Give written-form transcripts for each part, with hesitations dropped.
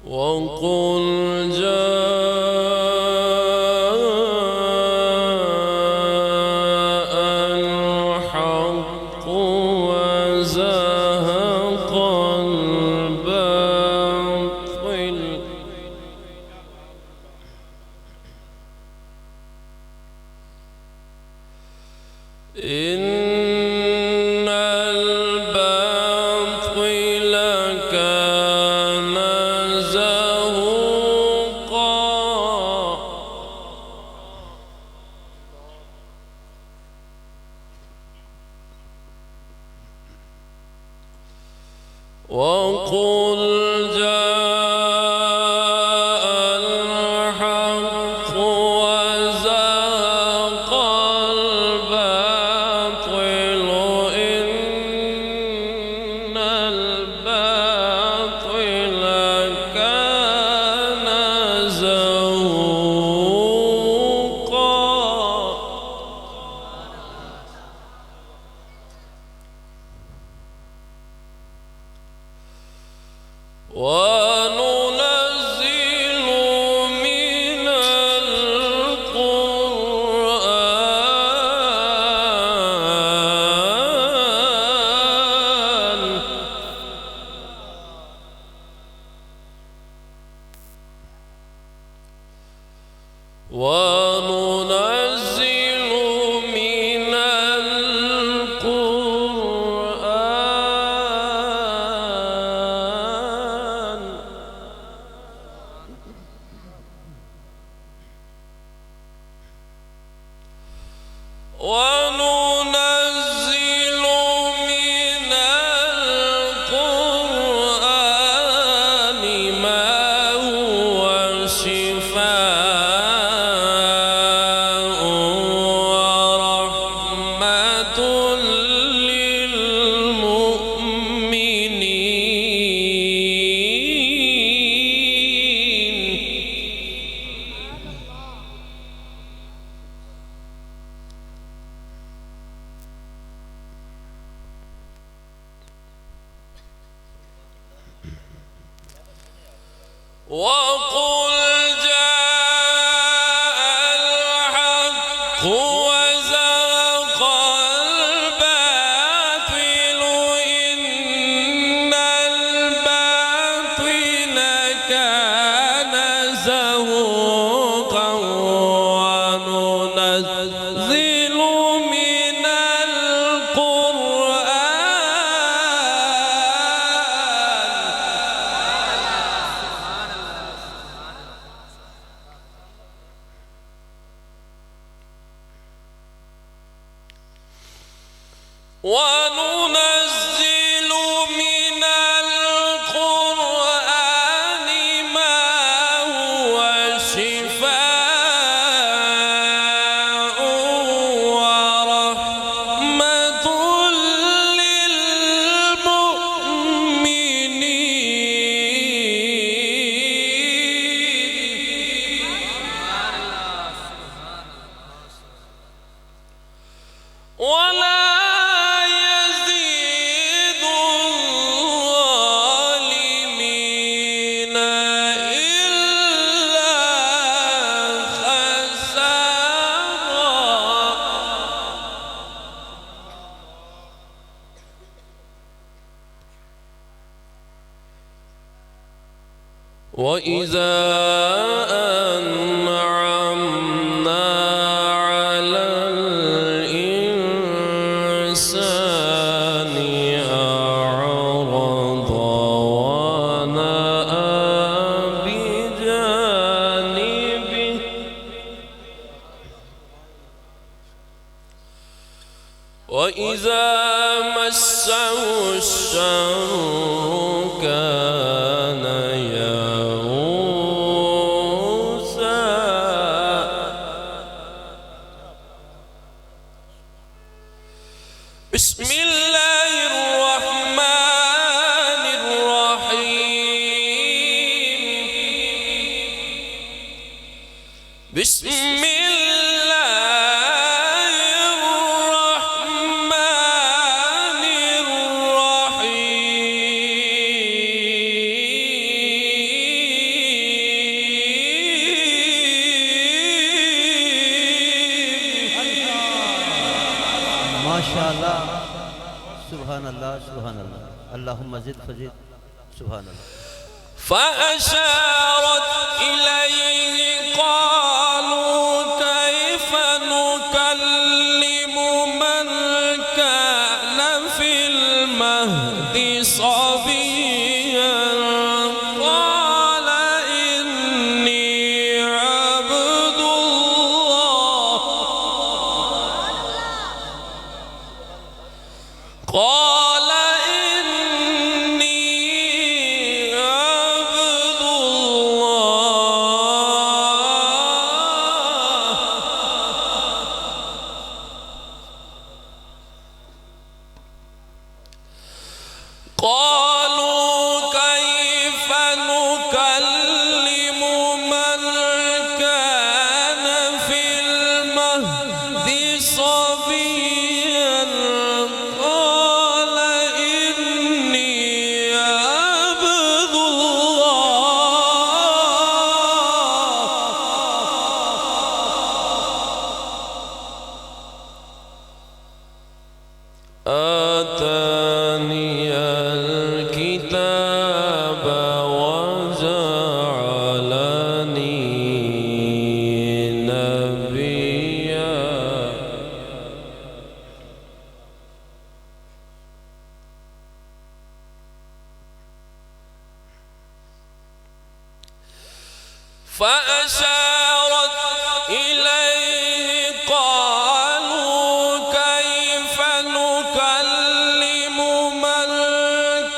وقل جاء الحق وزهق الباطل إن الباطل كان زهوقا وقل جاء الحق وزهق الباطل إن الباطل كان زهوقا وننزل من القرآن وننزل من القرآن ما هو شفاء ورحمة للمؤمنين وقل جاء الحق وزهق الباطل إن الباطل كان زهوقا وننزل من وننزل من القرآن ما هو شفاء ورحمة للمؤمنين ولا يزيد الظالمين إلا خسارا وإذا أنعمنا على الإنسان أعرض ونأى بجانبه وإذا مسه الشر كان يئوسا بسم الله الرحمن الرحيم بسم الله الرحمن الرحيم माशा अल्लाह, सुभान अल्लाह, सुभान अल्लाह, अल्लाहुम्मा ज़िद फज़िद, सुभान अल्लाह। فأشارت إليه قالوا كيف نكلم من كان في المهد صبيا قال إني عبد الله قال إني عبد الله قالوا كيف نكلم من كان في المهد صبيا قال إني عبد الله آتاني الكتاب وجعلني نبيا فأشارت إليه قالوا كيف نكلم من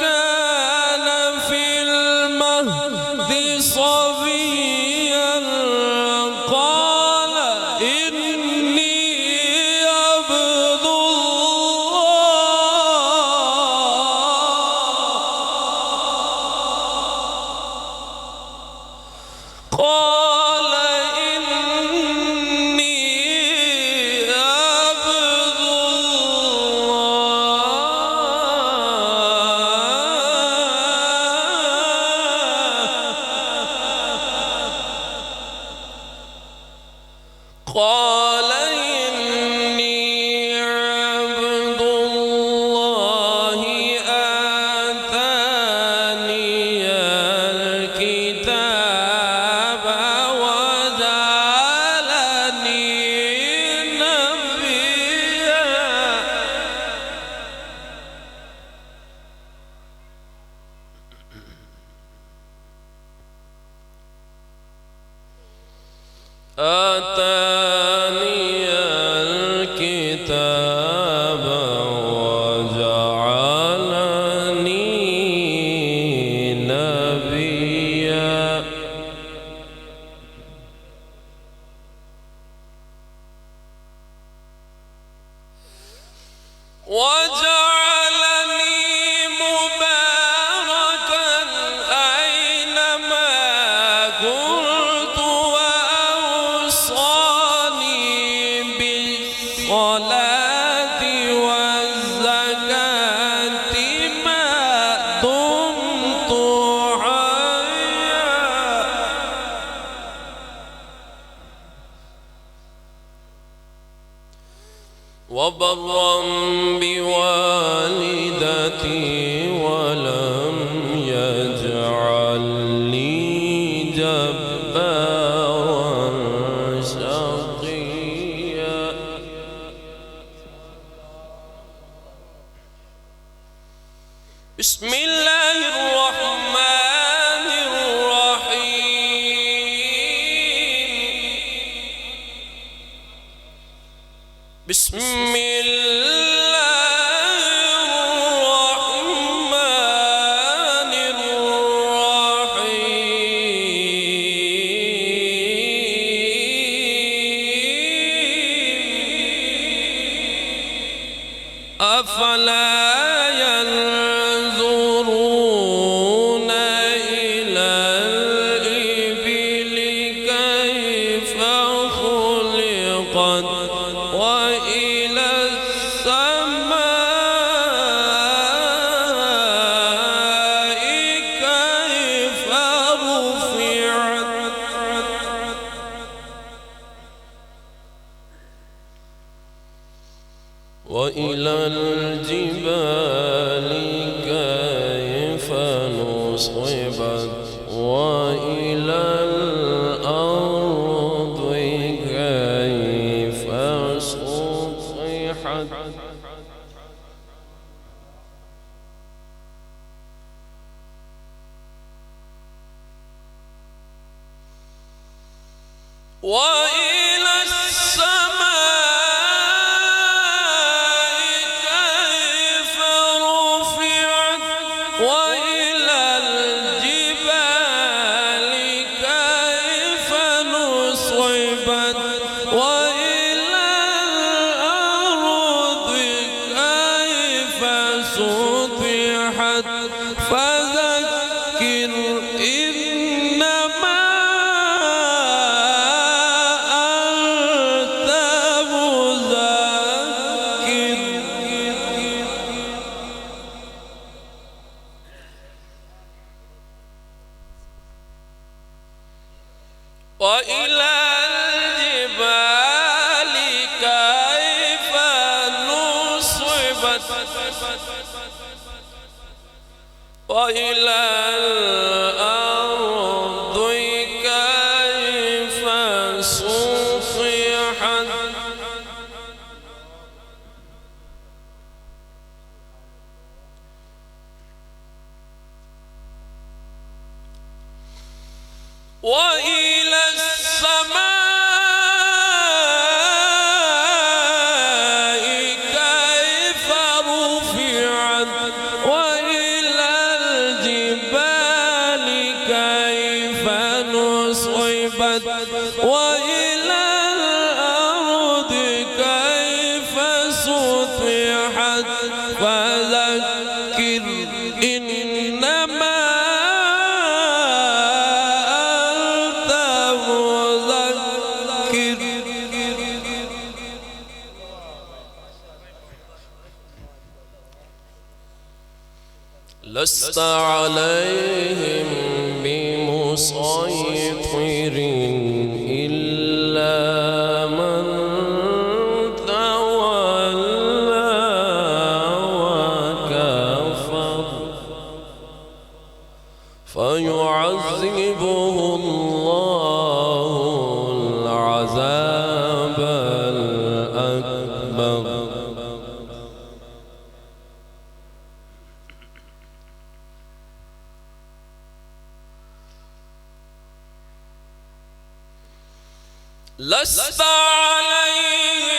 كان في المهد صبيا قال إني عبد الله قال إني عبد الله قال إني عبد الله آتاني الكتاب وجعلني نبيا آتاني الكتاب وجعلني نبيا وجعلني مباركا أينما كنت وأوصاني بالصلاة والزكاة ما دمت حيا وبرا بوالدتي ولم يجعلني جبارا شقيا بسم الله الرحمن الرحيم بسم أفلا ينظرون إلى الإبل كيف خلقت وإلى السماء كيف رفعت وإلى الجبال كيف نصبت وإلى الأرض كيف سطحت وإلى السماء كيف رفعت وإلى الجبال كيف نصبت وإلى الأرض كيف سطحت فذكر إنما وإلى الجبال كيف نصبت وإلى الأرض كيف سطحت وإلى السماء كيف رفعت وإلى الجبال كيف نصبت وإلى الأرض كيف سطحت فذكر إنما لست عليهم بمسيطر إلا من تولى وكفر فيعذبه الله العذاب الأكبر لست عليهم